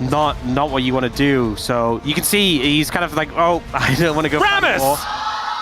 not what you want to do. So you can see he's kind of like, oh, I don't want to go. Rammus!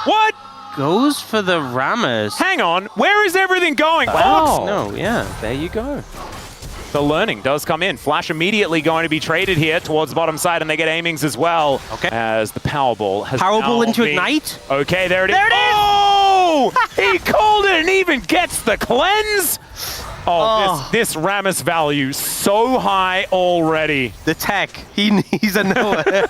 What? Goes for the Rammus. Hang on, where is everything going? Wow. No, yeah, there you go. The learning does come in. Flash immediately going to be traded here towards the bottom side, and they get aimings as well. Okay. As the Powerball has Powerball into Ignite? Okay, there it is. There it is! Oh! He called it and even gets the cleanse! Oh, this Rammus value so high already. The tech, he's a nowhere.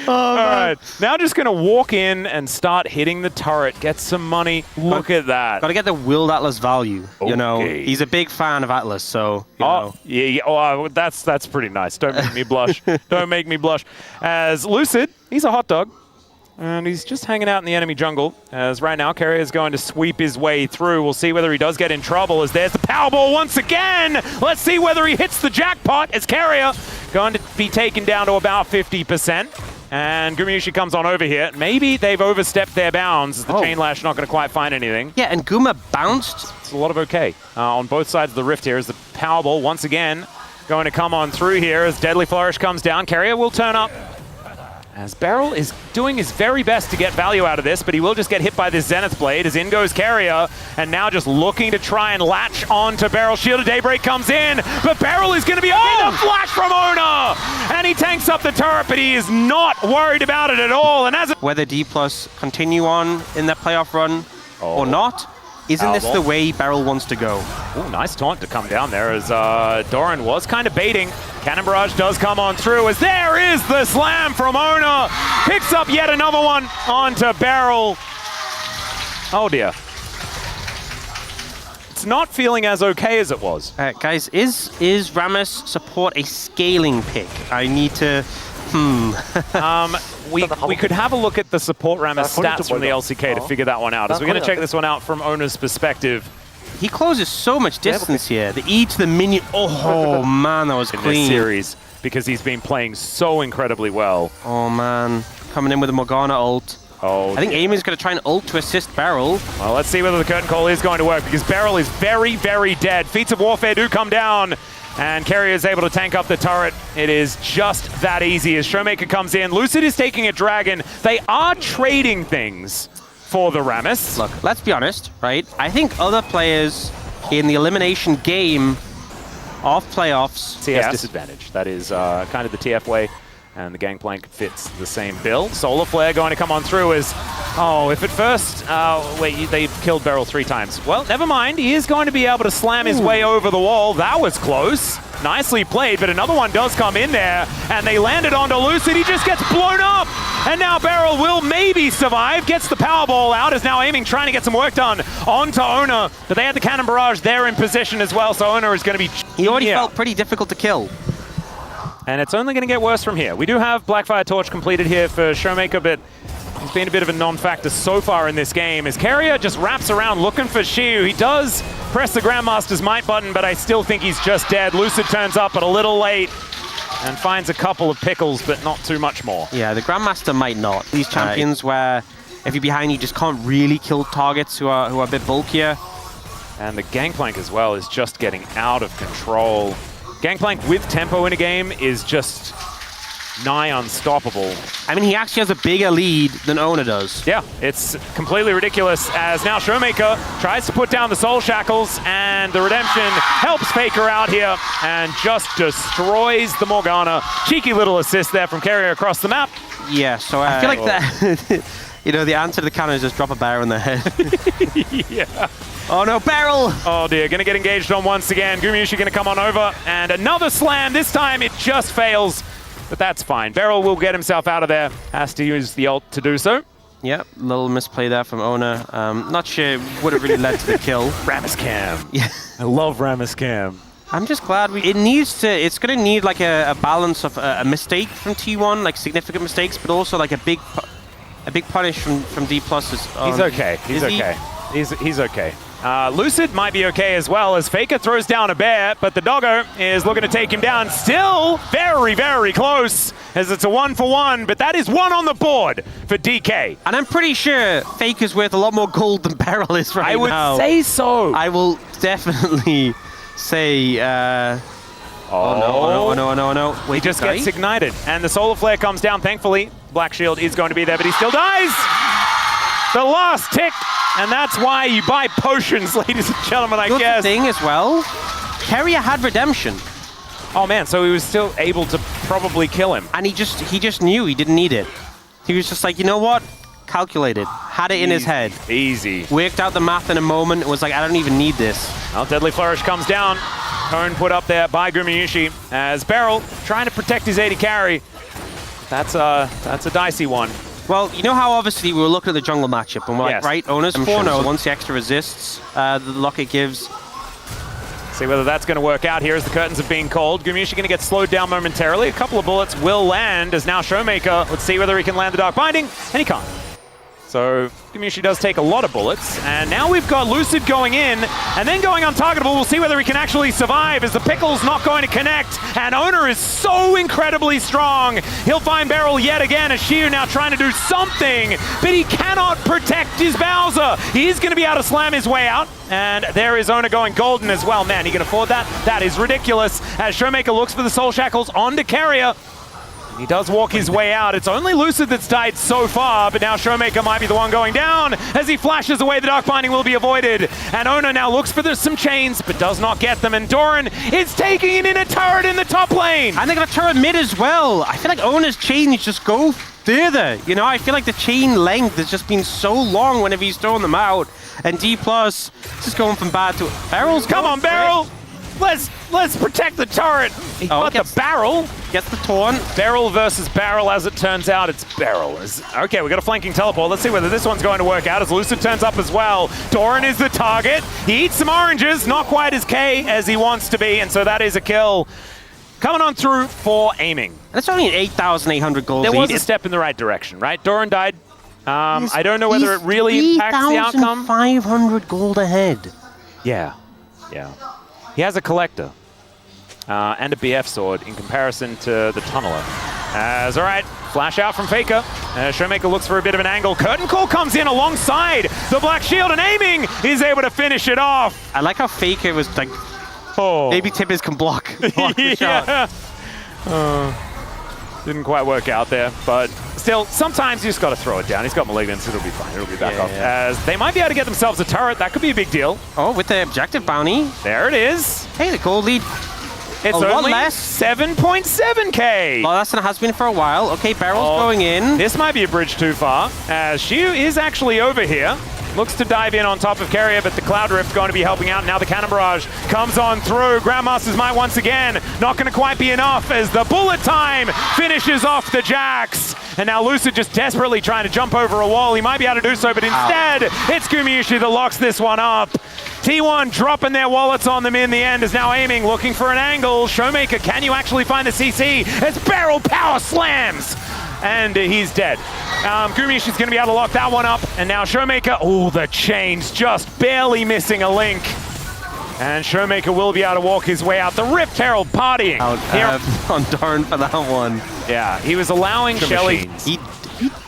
All right, now just going to walk in and start hitting the turret, get some money. Look at that. Got to get the Willed Atlas value. You know, he's a big fan of Atlas, so you know. Yeah. Oh, that's pretty nice. Don't make me blush. Don't make me blush. As Lucid, he's a hot dog. And he's just hanging out in the enemy jungle, as right now Carrier is going to sweep his way through. We'll see whether he does get in trouble, as there's the Powerball once again. Let's see whether he hits the jackpot, as Carrier going to be taken down to about 50%. And Gumyushi comes on over here. Maybe they've overstepped their bounds, as the Chain Lash not going to quite find anything. Yeah, and Guma bounced. It's a lot of okay on both sides of the rift here, as the Powerball once again going to come on through here, as Deadly Flourish comes down. Carrier will turn up. As Beryl is doing his very best to get value out of this, but he will just get hit by this Zenith Blade, as in goes Carrier, and now just looking to try and latch on to Beryl. Shield of Daybreak comes in, but Beryl is going to be the flash from Ona! And he tanks up the turret, but he is not worried about it at all. And as whether Dplus continue on in their playoff run or not, isn't this the way Beryl wants to go? Oh, nice taunt to come down there, as Doran was kind of baiting. Cannon Barrage does come on through, as there is the slam from Ona. Picks up yet another one onto Beryl. Oh dear. It's not feeling as okay as it was. Guys, is Rammus support a scaling pick? I need to... We could have a look at the support Rammus stats from the LCK to figure that one out, as we're going to check this one out from Ona's perspective. He closes so much distance here. The E to the minion. Oh man, that was clean. In this series, because he's been playing so incredibly well. Oh man, coming in with a Morgana ult. Oh, I think Amy is going to try and ult to assist Beryl. Well, let's see whether the curtain call is going to work, because Beryl is very, very dead. Feats of Warfare do come down, and Carrier is able to tank up the turret. It is just that easy as Showmaker comes in. Lucid is taking a dragon. They are trading things for the Rammus. Look, let's be honest, right? I think other players in the elimination game of playoffs... TF disadvantage. That is kind of the TF way, and the Gangplank fits the same build. Solar Flare going to come on through as... Oh, if at first... wait, they killed Beryl 3 times. Well, never mind. He is going to be able to slam his way over the wall. That was close. Nicely played, but another one does come in there, and they landed onto Lucid. He just gets blown up, and now Beryl will maybe survive. Gets the Powerball out, is now aiming, trying to get some work done onto Ona, but they had the Cannon Barrage there in position as well, so Ona is going to be... He already felt pretty difficult to kill. And it's only going to get worse from here. We do have Blackfire Torch completed here for Showmaker, but he's been a bit of a non-factor so far in this game, as Carrier just wraps around looking for Shiu. He does press the Grandmaster's Might button, but I still think he's just dead. Lucid turns up, but a little late, and finds a couple of pickles, but not too much more. Yeah, the Grandmaster might not. These champions where if you're behind, you just can't really kill targets who are a bit bulkier. And the Gangplank as well is just getting out of control. Gangplank with tempo in a game is just nigh unstoppable. I mean, he actually has a bigger lead than Ona does. Yeah, it's completely ridiculous, as now Showmaker tries to put down the Soul Shackles, and the Redemption helps Faker out here and just destroys the Morgana. Cheeky little assist there from Carrier across the map. Yeah, so I feel like that, you know, the answer to the cannon is just drop a bear in their head. Yeah. Oh no, Beryl! Oh dear, gonna get engaged on once again. Gumyushi gonna come on over, and another slam. This time it just fails. But that's fine. Beryl will get himself out of there. Has to use the ult to do so. Yep, little misplay there from Ona. Not sure would have really led to the kill. Rammus Cam. Yeah. I love Rammus Cam. I'm just glad it's going to need like a balance of a mistake from T1, like significant mistakes, but also like a big punish from Dplus. He's okay. He's okay. He's okay. Lucid might be okay as well, as Faker throws down a bear, but the doggo is looking to take him down. Still very, very close, as it's a 1-for-1, but that is 1 on the board for DK. And I'm pretty sure Faker's worth a lot more gold than Beryl is right now. I would say so. I will definitely say Oh, no. Wait, He just gets ignited. And the solar flare comes down, thankfully. Black Shield is going to be there, but he still dies! The last tick! And that's why you buy potions, ladies and gentlemen, I guess. The thing as well, Carrier had redemption. Oh man, so he was still able to probably kill him. And he just knew he didn't need it. He was just like, you know what? Calculated. Had it in his head. Easy. Worked out the math in a moment. It was like, I don't even need this. Well, Deadly Flourish comes down. Cone put up there by Gumayusi as Beryl trying to protect his AD carry. That's a dicey one. Well, you know how obviously we were looking at the jungle matchup and we're like, right, Owners 4-0. Once the extra resists, the locket gives. See whether that's going to work out here as the curtains are being called. Gumayusi going to get slowed down momentarily. A couple of bullets will land as now Showmaker. Let's see whether he can land the Dark Binding. And he can't. So Gumayusi does take a lot of bullets. And now we've got Lucid going in and then going untargetable. We'll see whether he can actually survive as the Pickle's not going to connect. And Owner is so incredibly strong. He'll find Beryl yet again as Shiu now trying to do something, but he cannot protect his Bowser. He is going to be able to slam his way out. And there is Owner going golden as well. Man, he can afford that? That is ridiculous. As Showmaker looks for the Soul Shackles onto Carrier. He does walk his way out. It's only Lucid that's died so far, but now Showmaker might be the one going down. As he flashes away, the Dark Binding will be avoided. And Owner now looks for some chains, but does not get them. And Doran is taking it in a turret in the top lane. And they got a turret mid as well. I feel like Owner's chains just go further. You know, I feel like the chain length has just been so long whenever he's throwing them out. And Dplus just going from bad to... Barrel's Come on, Beryl! Let's protect the turret. He got the barrel. Gets the taunt. Beryl versus Barrel, as it turns out, it's Beryl. Okay, we got a flanking teleport. Let's see whether this one's going to work out as Lucid turns up as well. Doran is the target. He eats some oranges, not quite as K as he wants to be, and so that is a kill. Coming on through for aiming. That's only an 8,800 gold There lead. was a step in the right direction, right? Doran died. I don't know whether it really impacts the outcome. 500 gold ahead. Yeah. He has a collector and a BF sword in comparison to the Tunneler. All right, flash out from Faker. Showmaker looks for a bit of an angle. Curtain Call comes in alongside the Black Shield, and aiming is able to finish it off. I like how Faker was like, maybe Tibbers can block the shot. Didn't quite work out there, but still, sometimes you just got to throw it down. He's got Malignance, it'll be fine. It'll be back off. As they might be able to get themselves a turret. That could be a big deal. Oh, with the objective bounty. There it is. Hey, the gold lead. It's only 7.7k. Well, that's what it has been for a while. Okay, Barrel's going in. This might be a bridge too far, as Shiu is actually over here. Looks to dive in on top of Carrier, but the Cloud Rift going to be helping out. Now the Cannon Barrage comes on through. Grandmaster's Might once again. Not going to quite be enough as the bullet time finishes off the Jax. And now Lucid just desperately trying to jump over a wall. He might be able to do so, but instead, it's Gumayusi that locks this one up. T1 dropping their wallets on them in the end is now aiming, looking for an angle. Showmaker, can you actually find the CC? As Beryl power slams! And he's dead. Gumayushi's going to be able to lock that one up. And now Showmaker, the chains just barely missing a link. And Showmaker will be able to walk his way out. The Rift Herald partying. On Doran for that one. Yeah, he was allowing Shelly. He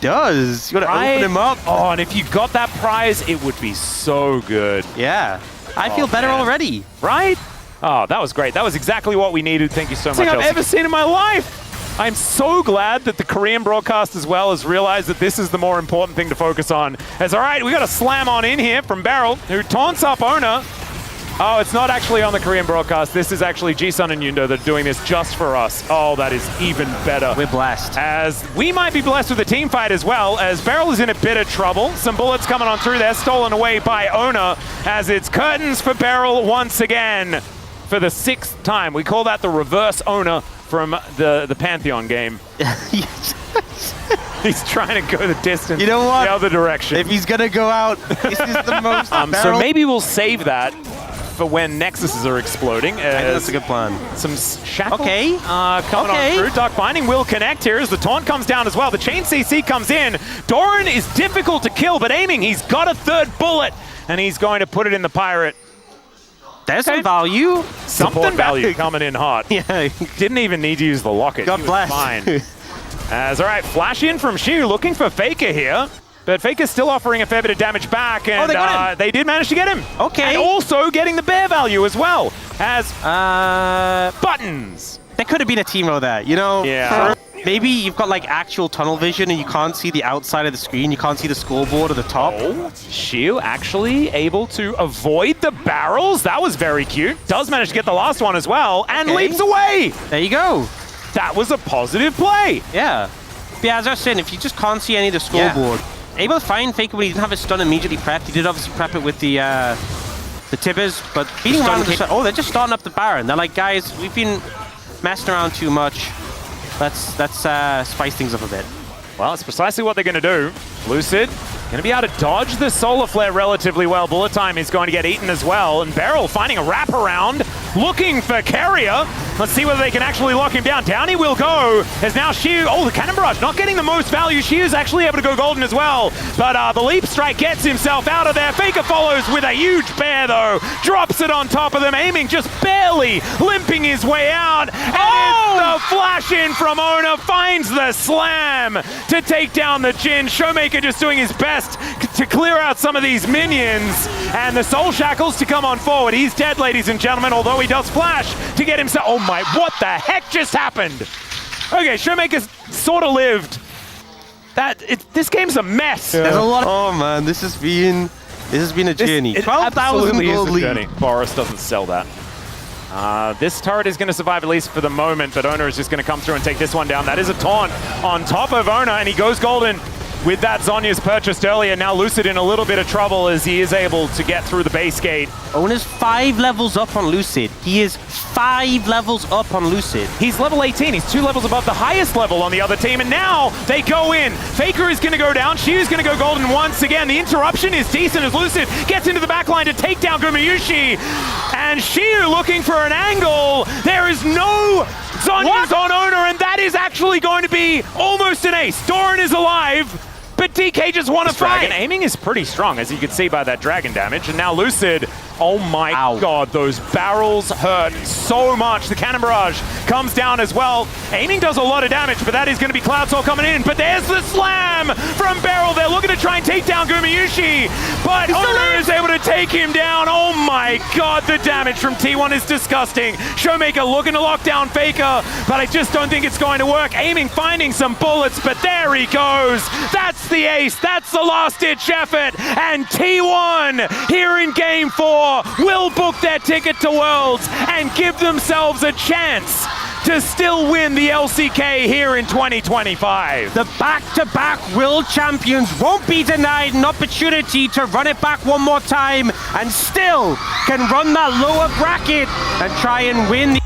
does. You got to open him up. Oh, and if you got that prize, it would be so good. Yeah. I feel better already. Right? Oh, that was great. That was exactly what we needed. Thank you so much. I've ever seen in my life. I'm so glad that the Korean broadcast as well has realized that this is the more important thing to focus on. As all right, we got a slam on in here from Beryl, who taunts up Owner. Oh, it's not actually on the Korean broadcast. This is actually G-Sun and Yundo that are doing this just for us. Oh, that is even better. We're blessed. As we might be blessed with a team fight as well, as Beryl is in a bit of trouble. Some bullets coming on through there, stolen away by Owner, as it's curtains for Beryl once again for the 6th time. We call that the reverse Owner from the Pantheon game. He's trying to go the distance. You know what? The other direction. If he's going to go out, this is the most so maybe we'll save that for when Nexuses are exploding. I think that's a good plan. Some shackle coming on through. Dark Binding will connect here as the taunt comes down as well. The chain CC comes in. Doran is difficult to kill, but aiming, he's got a 3rd bullet, and he's going to put it in the Pirate. There's some value. Something value coming in hot. Yeah. Didn't even need to use the locket. God bless. Fine. As all right, flash in from Shiu, looking for Faker here. But Faker's still offering a fair bit of damage back, and they got him. They did manage to get him. Okay. And also getting the bear value as well. has buttons. There could have been a teemo there, you know? Yeah. Maybe you've got like actual tunnel vision and you can't see the outside of the screen, you can't see the scoreboard or the top. Oh, Shiu actually able to avoid the barrels. That was very cute. Does manage to get the last one as well and leaps away. There you go. That was a positive play. Yeah. But yeah, as I was saying, if you just can't see any of the scoreboard, able to find Faker, but he didn't have his stun immediately prepped. He did obviously prep it with the tippers, but beating around the oh, they're just starting up the Baron. They're like, guys, we've been messing around too much. Let's spice things up a bit. Well, it's precisely what they're going to do. Lucid going to be able to dodge the solar flare relatively well. Bullet time is going to get eaten as well. And Beryl finding a wraparound, looking for Carrier. Let's see whether they can actually lock him down. Down he will go. There's now Shiu. Oh, the cannon barrage not getting the most value. Shiu's actually able to go golden as well. But the leap strike gets himself out of there. Faker follows with a huge bear though. Drops it on top of them. Aiming just barely limping his way out. And it's the flash in from Ona. Finds the slam to take down the Jin. Showmaker just doing his best to clear out some of these minions. And the Soul Shackles to come on forward. He's dead, ladies and gentlemen, although he does flash to get himself. Oh my, what the heck just happened? Okay, Showmaker's sort of lived. This game's a mess. Yeah. There's a lot of, oh man, this has been a journey. 12,000 gold lead. Boris doesn't sell that. This turret is going to survive at least for the moment, but Ona is just going to come through and take this one down. That is a taunt on top of Ona, and he goes golden with that Zhonya's purchased earlier. Now Lucid in a little bit of trouble as he is able to get through the base gate. Ona's 5 levels up on Lucid. He is 5 levels up on Lucid. He's level 18. He's 2 levels above the highest level on the other team, and now they go in. Faker is going to go down. Shiu's going to go golden once again. The interruption is decent as Lucid gets into the backline to take down Gumayushi. And Shiu looking for an angle. There is no Zhonya's on Ona, and that is actually going to be almost an ace. Doran is alive, but DK just won a fight. Dragon aiming is pretty strong, as you can see by that dragon damage. And now Lucid, oh my god, those barrels hurt so much. The cannon barrage comes down as well. Aiming does a lot of damage, but that is going to be Cloud Soul coming in. But there's the slam from Beryl. They're looking to try and take down Gumayushi, but Ona is able to take him down. Oh my god, the damage from T1 is disgusting. Showmaker looking to lock down Faker, but I just don't think it's going to work. Aiming, finding some bullets, but there he goes. That's the ace. That's the last-ditch effort. And T1 here in Game 4 will book their ticket to Worlds and give themselves a chance to still win the LCK here in 2025. The back-to-back world champions won't be denied an opportunity to run it back one more time and still can run that lower bracket and try and win the